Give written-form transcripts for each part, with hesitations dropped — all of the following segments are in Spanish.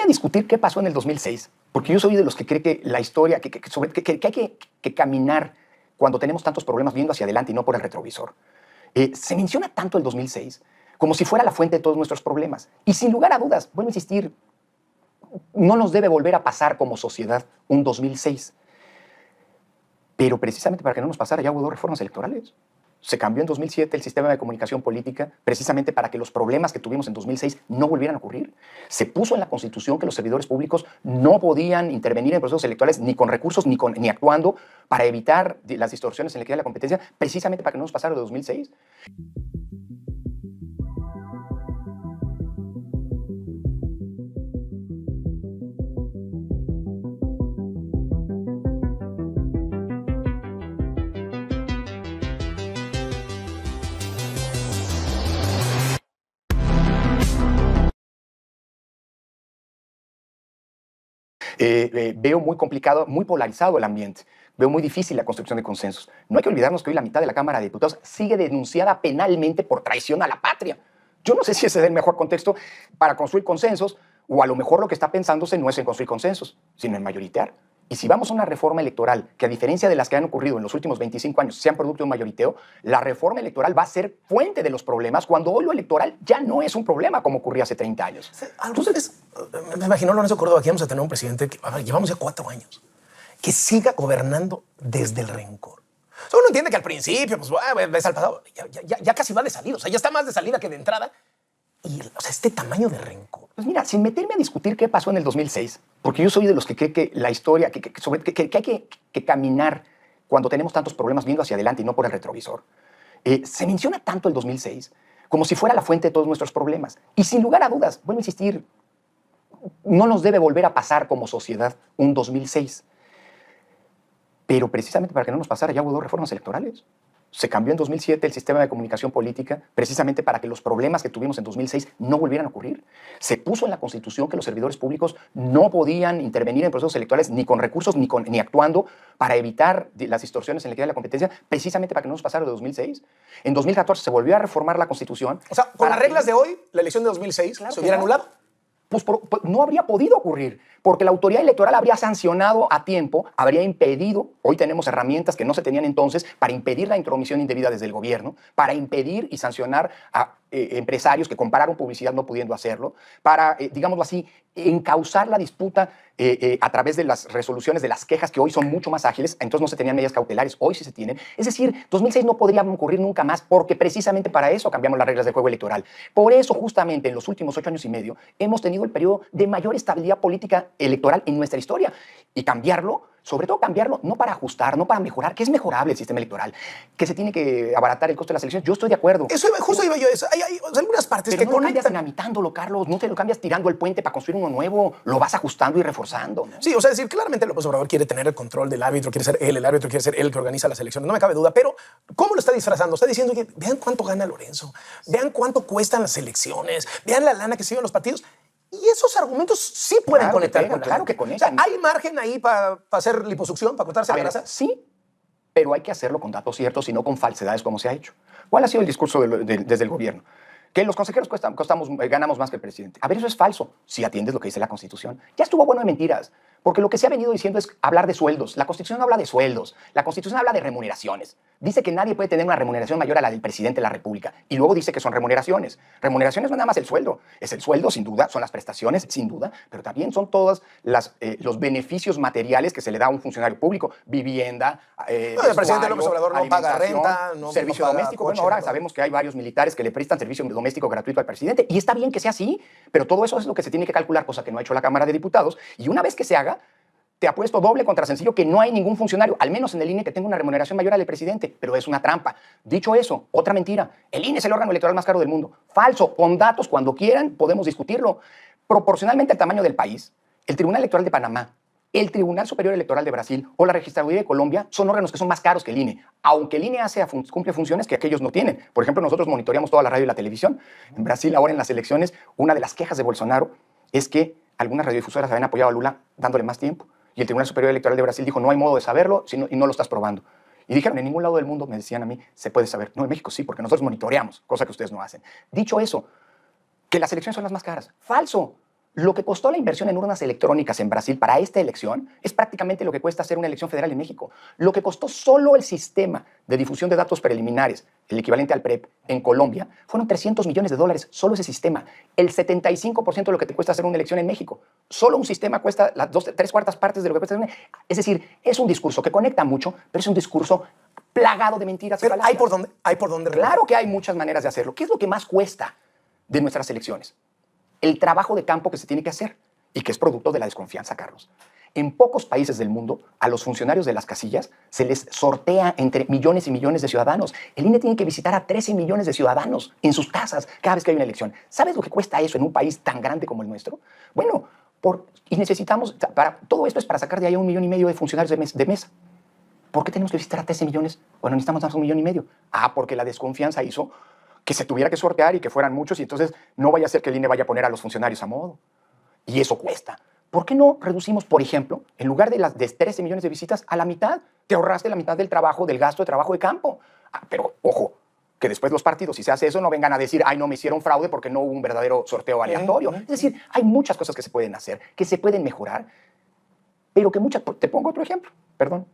a discutir qué pasó en el 2006, porque yo soy de los que cree que la historia, que hay que caminar cuando tenemos tantos problemas viendo hacia adelante y no por el retrovisor. Se menciona tanto el 2006 como si fuera la fuente de todos nuestros problemas. Y sin lugar a dudas, vuelvo a insistir, no nos debe volver a pasar como sociedad un 2006. Pero precisamente para que no nos pasara ya hubo dos reformas electorales. Se cambió en 2007 el sistema de comunicación política precisamente para que los problemas que tuvimos en 2006 no volvieran a ocurrir. Se puso en la Constitución que los servidores públicos no podían intervenir en procesos electorales ni con recursos ni actuando para evitar las distorsiones en la equidad de la competencia, precisamente para que no nos pasara de 2006. Veo muy complicado, muy polarizado el ambiente. Veo muy difícil la construcción de consensos. No hay que olvidarnos que hoy la mitad de la Cámara de Diputados sigue denunciada penalmente por traición a la patria. Yo no sé si ese es el mejor contexto para construir consensos, o a lo mejor lo que está pensándose no es en construir consensos, sino en mayoritear. Y si vamos a una reforma electoral que, a diferencia de las que han ocurrido en los últimos 25 años, sean producto de un mayoriteo, la reforma electoral va a ser fuente de los problemas cuando hoy lo electoral ya no es un problema como ocurría hace 30 años. Entonces, me imagino, Lorenzo Córdoba, que vamos a tener un presidente que, llevamos ya 4 años, que siga gobernando desde el rencor. O sea, uno entiende que al principio, pues, ves al pasado, ya casi va de salida, o sea, ya está más de salida que de entrada. Y, o sea, este tamaño de rencor. Pues mira, sin meterme a discutir qué pasó en el 2006, porque yo soy de los que cree que la historia, que hay que caminar cuando tenemos tantos problemas viendo hacia adelante y no por el retrovisor. Se menciona tanto el 2006 como si fuera la fuente de todos nuestros problemas. Y sin lugar a dudas, vuelvo a insistir, no nos debe volver a pasar como sociedad un 2006. Pero precisamente para que no nos pasara ya hubo dos reformas electorales. Se cambió en 2007 el sistema de comunicación política precisamente para que los problemas que tuvimos en 2006 no volvieran a ocurrir. Se puso en la Constitución que los servidores públicos no podían intervenir en procesos electorales ni con recursos ni actuando para evitar las distorsiones en la equidad de la competencia, precisamente para que no nos pasara de 2006. En 2014 se volvió a reformar la Constitución. O sea, con las reglas de hoy, la elección de 2006 se hubiera anulado. Pues no habría podido ocurrir, porque la autoridad electoral habría sancionado a tiempo, habría impedido, hoy tenemos herramientas que no se tenían entonces, para impedir la intromisión indebida desde el gobierno, para impedir y sancionar a empresarios que compraron publicidad no pudiendo hacerlo, para, digámoslo así, encauzar la disputa a través de las resoluciones de las quejas que hoy son mucho más ágiles, entonces no se tenían medidas cautelares, hoy sí se tienen. Es decir, 2006 no podría ocurrir nunca más porque precisamente para eso cambiamos las reglas del juego electoral. Por eso justamente en los últimos 8 años y medio hemos tenido el periodo de mayor estabilidad política electoral en nuestra historia. Y cambiarlo, sobre todo cambiarlo, no para ajustar, no para mejorar, que es mejorable el sistema electoral, que se tiene que abaratar el costo de las elecciones. Yo estoy de acuerdo. Eso justo iba yo a eso. Hay algunas partes que no lo cambias dinamitándolo, Carlos, no te lo cambias tirando el puente para construir uno nuevo, lo vas ajustando y reforzando, ¿no? Sí, o sea, decir, claramente López Obrador quiere tener el control del árbitro, quiere ser él, el árbitro quiere ser él que organiza las elecciones, no me cabe duda, pero ¿cómo lo está disfrazando? Está diciendo que vean cuánto gana Lorenzo, vean cuánto cuestan las elecciones, vean la lana que se llevan los partidos. Y esos argumentos sí pueden conectar. Claro que conectan. O sea, ¿hay margen ahí para hacer liposucción, para cortarse la grasa? Sí, pero hay que hacerlo con datos ciertos y no con falsedades como se ha hecho. ¿Cuál ha sido el discurso desde el gobierno? Que los consejeros ganamos más que el presidente. A ver, eso es falso, si atiendes lo que dice la Constitución. Ya estuvo bueno de mentiras, porque lo que se ha venido diciendo es hablar de sueldos. La Constitución no habla de sueldos, la Constitución habla de remuneraciones. Dice que nadie puede tener una remuneración mayor a la del presidente de la República. Y luego dice que son remuneraciones. Remuneraciones no es nada más el sueldo. Es el sueldo, sin duda, son las prestaciones, sin duda, pero también son todos los beneficios materiales que se le da a un funcionario público. Vivienda, el presidente López Obrador no paga renta, servicio doméstico. Bueno, ahora sabemos que hay varios militares que le prestan servicio doméstico gratuito al presidente. Y está bien que sea así, pero todo eso es lo que se tiene que calcular, cosa que no ha hecho la Cámara de Diputados. Y una vez que se haga, te apuesto doble contra sencillo que no hay ningún funcionario, al menos en el INE, que tenga una remuneración mayor a la del presidente, pero es una trampa. Dicho eso, otra mentira. El INE es el órgano electoral más caro del mundo. Falso, con datos, cuando quieran podemos discutirlo. Proporcionalmente al tamaño del país, el Tribunal Electoral de Panamá, el Tribunal Superior Electoral de Brasil o la Registraduría de Colombia son órganos que son más caros que el INE, aunque el INE cumple funciones que aquellos no tienen. Por ejemplo, nosotros monitoreamos toda la radio y la televisión. En Brasil, ahora en las elecciones, una de las quejas de Bolsonaro es que algunas radiodifusoras habían apoyado a Lula dándole más tiempo. Y el Tribunal Superior Electoral de Brasil dijo, no hay modo de saberlo y no lo estás probando. Y dijeron, en ningún lado del mundo, me decían a mí, se puede saber. No, en México sí, porque nosotros monitoreamos, cosa que ustedes no hacen. Dicho eso, que las elecciones son las más caras. Falso. Lo que costó la inversión en urnas electrónicas en Brasil para esta elección es prácticamente lo que cuesta hacer una elección federal en México. Lo que costó solo el sistema de difusión de datos preliminares, el equivalente al PREP, en Colombia, fueron $300 millones, solo ese sistema. El 75% de lo que te cuesta hacer una elección en México. Solo un sistema cuesta las 3/4 partes de lo que cuesta hacer una. Es decir, es un discurso que conecta mucho, pero es un discurso plagado de mentiras. Pero hay por dónde. Claro que hay muchas maneras de hacerlo. ¿Qué es lo que más cuesta de nuestras elecciones? El trabajo de campo que se tiene que hacer y que es producto de la desconfianza, Carlos. En pocos países del mundo, a los funcionarios de las casillas se les sortea entre millones y millones de ciudadanos. El INE tiene que visitar a 13 millones de ciudadanos en sus casas cada vez que hay una elección. ¿Sabes lo que cuesta eso en un país tan grande como el nuestro? Bueno, y necesitamos, todo esto es para sacar de ahí 1,5 millones de funcionarios de mesa. ¿Por qué tenemos que visitar a 13 millones? Bueno, necesitamos más de 1,5 millones. Porque la desconfianza hizo que se tuviera que sortear y que fueran muchos, y entonces no vaya a ser que el INE vaya a poner a los funcionarios a modo. Y eso cuesta. ¿Por qué no reducimos, por ejemplo, en lugar de las de 13 millones de visitas, a la mitad? Te ahorraste la mitad del trabajo, del gasto de trabajo de campo. Pero, ojo, que después los partidos, si se hace eso, no vengan a decir, ay, no, me hicieron fraude porque no hubo un verdadero sorteo aleatorio. Es decir, hay muchas cosas que se pueden hacer, que se pueden mejorar, pero que muchas... Te pongo otro ejemplo, perdón.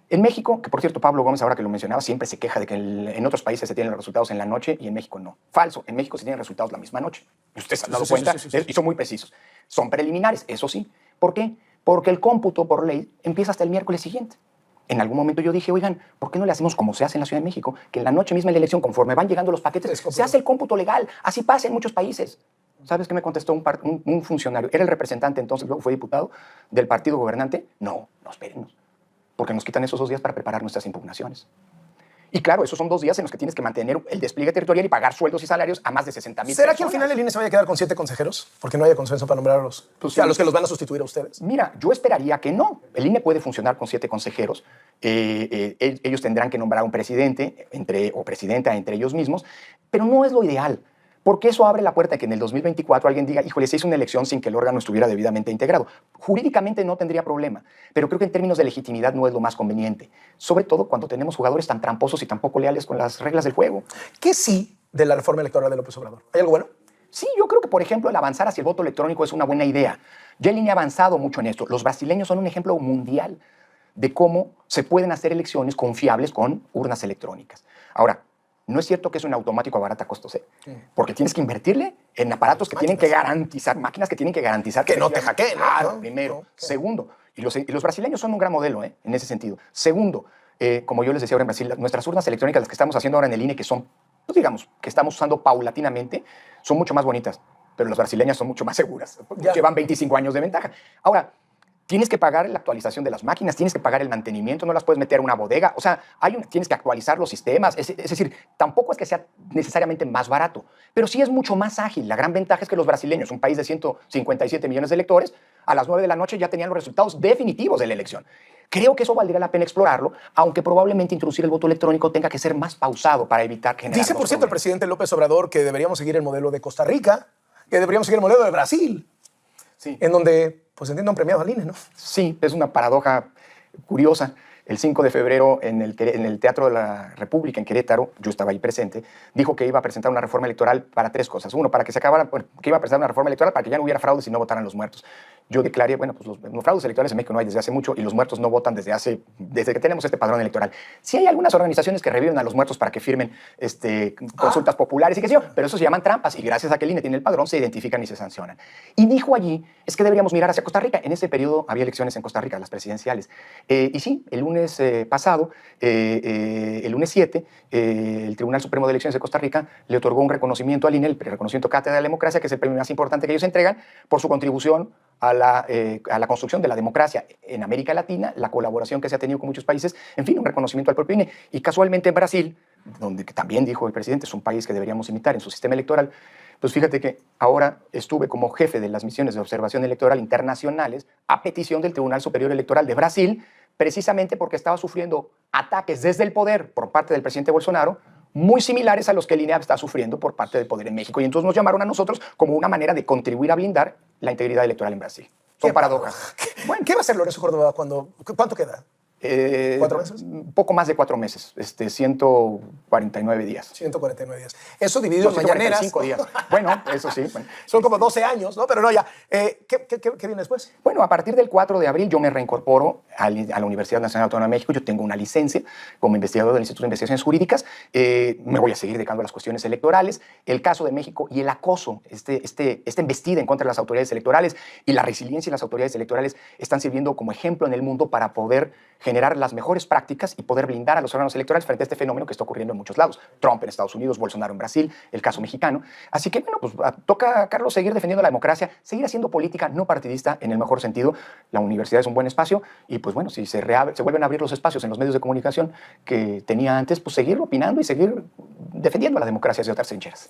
En México, que por cierto, Pablo Gómez, ahora que lo mencionaba, siempre se queja de que en otros países se tienen los resultados en la noche y en México no. Falso, en México se tienen resultados la misma noche. Y ustedes se han dado cuenta, y son muy precisos. Son preliminares, eso sí. ¿Por qué? Porque el cómputo por ley empieza hasta el miércoles siguiente. En algún momento yo dije, oigan, ¿por qué no le hacemos como se hace en la Ciudad de México? Que en la noche misma de la elección, conforme van llegando los paquetes, se hace el cómputo legal. Así pasa en muchos países. ¿Sabes qué me contestó un funcionario? Era el representante entonces, luego fue diputado del partido gobernante. No, espérenos. Porque nos quitan esos 2 días para preparar nuestras impugnaciones. Y claro, esos son 2 días en los que tienes que mantener el despliegue territorial y pagar sueldos y salarios a más de 60,000 ¿Será personas. que al final el INE se vaya a quedar con 7 consejeros? Porque no haya consenso para nombrar a los que los van a sustituir a ustedes. Mira, yo esperaría que no. El INE puede funcionar con 7 consejeros. Ellos tendrán que nombrar un presidente o presidenta entre ellos mismos, pero no es lo ideal. Porque eso abre la puerta a que en el 2024 alguien diga, híjole, se hizo una elección sin que el órgano estuviera debidamente integrado. Jurídicamente no tendría problema, pero creo que en términos de legitimidad no es lo más conveniente. Sobre todo cuando tenemos jugadores tan tramposos y tan poco leales con las reglas del juego. ¿Qué sí de la reforma electoral de López Obrador? ¿Hay algo bueno? Sí, yo creo que, por ejemplo, el avanzar hacia el voto electrónico es una buena idea. Ya el INE ha avanzado mucho en esto. Los brasileños son un ejemplo mundial de cómo se pueden hacer elecciones confiables con urnas electrónicas. Ahora, no es cierto que es un automático a barata costos, porque tienes que invertirle en aparatos que tienen que garantizar, máquinas que tienen que garantizar que no te hackeen. Claro, primero. Okay. Segundo, y los brasileños son un gran modelo en ese sentido. Segundo, como yo les decía ahora en Brasil, nuestras urnas electrónicas, las que estamos haciendo ahora en el INE, que son, pues digamos, que estamos usando paulatinamente, son mucho más bonitas, pero las brasileñas son mucho más seguras. Llevan 25 años de ventaja. Ahora, tienes que pagar la actualización de las máquinas, tienes que pagar el mantenimiento, no las puedes meter a una bodega. O sea, tienes que actualizar los sistemas. Es decir, tampoco es que sea necesariamente más barato, pero sí es mucho más ágil. La gran ventaja es que los brasileños, un país de 157 millones de electores, a las 9 de la noche ya tenían los resultados definitivos de la elección. Creo que eso valdría la pena explorarlo, aunque probablemente introducir el voto electrónico tenga que ser más pausado para evitar generar. Dice, por cierto, el presidente López Obrador que deberíamos seguir el modelo de Costa Rica, que deberíamos seguir el modelo de Brasil, sí, en donde, pues entiendo, han premiado al INE, ¿no? Sí, es una paradoja curiosa. El 5 de febrero, en el Teatro de la República, en Querétaro, yo estaba ahí presente, dijo que iba a presentar una reforma electoral para 3 cosas. Uno, para que se acabara, que iba a presentar una reforma electoral para que ya no hubiera fraudes y no votaran los muertos. Yo declaré, bueno, pues los fraudes electorales en México no hay desde hace mucho y los muertos no votan desde que tenemos este padrón electoral. Sí hay algunas organizaciones que reviven a los muertos para que firmen consultas populares y qué sé yo, pero eso se llaman trampas y gracias a que el INE tiene el padrón se identifican y se sancionan. Y dijo allí, es que deberíamos mirar hacia Costa Rica. En ese periodo había elecciones en Costa Rica, las presidenciales. Y sí, el lunes pasado, el lunes 7, el Tribunal Supremo de Elecciones de Costa Rica le otorgó un reconocimiento al INE, el reconocimiento Cátedra de la Democracia, que es el premio más importante que ellos entregan, por su contribución a la construcción de la democracia en América Latina, la colaboración que se ha tenido con muchos países, en fin, un reconocimiento al propio INE. Y casualmente en Brasil, donde también dijo el presidente, es un país que deberíamos imitar en su sistema electoral, pues fíjate que ahora estuve como jefe de las misiones de observación electoral internacionales a petición del Tribunal Superior Electoral de Brasil, precisamente porque estaba sufriendo ataques desde el poder por parte del presidente Bolsonaro, muy similares a los que el INE está sufriendo por parte del poder en México. Y entonces nos llamaron a nosotros como una manera de contribuir a blindar la integridad electoral en Brasil. Son paradojas. Bueno, ¿qué va a hacer Lorenzo Córdoba cuando... ¿Cuánto queda? ¿4 meses? Un poco más de 4 meses, 149 días. 149 días. Eso dividido en mañaneras. 145 días. Bueno, eso sí. Bueno. Son como 12 años, ¿no? Pero no, ya. ¿Qué viene después? Bueno, a partir del 4 de abril yo me reincorporo a la Universidad Nacional Autónoma de México. Yo tengo una licencia como investigador del Instituto de Investigaciones Jurídicas. Me voy a seguir dedicando a las cuestiones electorales. El caso de México y el acoso, esta embestida en contra de las autoridades electorales y la resiliencia de las autoridades electorales están sirviendo como ejemplo en el mundo para poder generar las mejores prácticas y poder blindar a los órganos electorales frente a este fenómeno que está ocurriendo en muchos lados. Trump en Estados Unidos, Bolsonaro en Brasil, el caso mexicano. Así que, bueno, pues toca, Carlos, seguir defendiendo la democracia, seguir haciendo política no partidista en el mejor sentido. La universidad es un buen espacio y, pues bueno, si se vuelven a abrir los espacios en los medios de comunicación que tenía antes, pues seguir opinando y seguir defendiendo la democracia desde otras trincheras.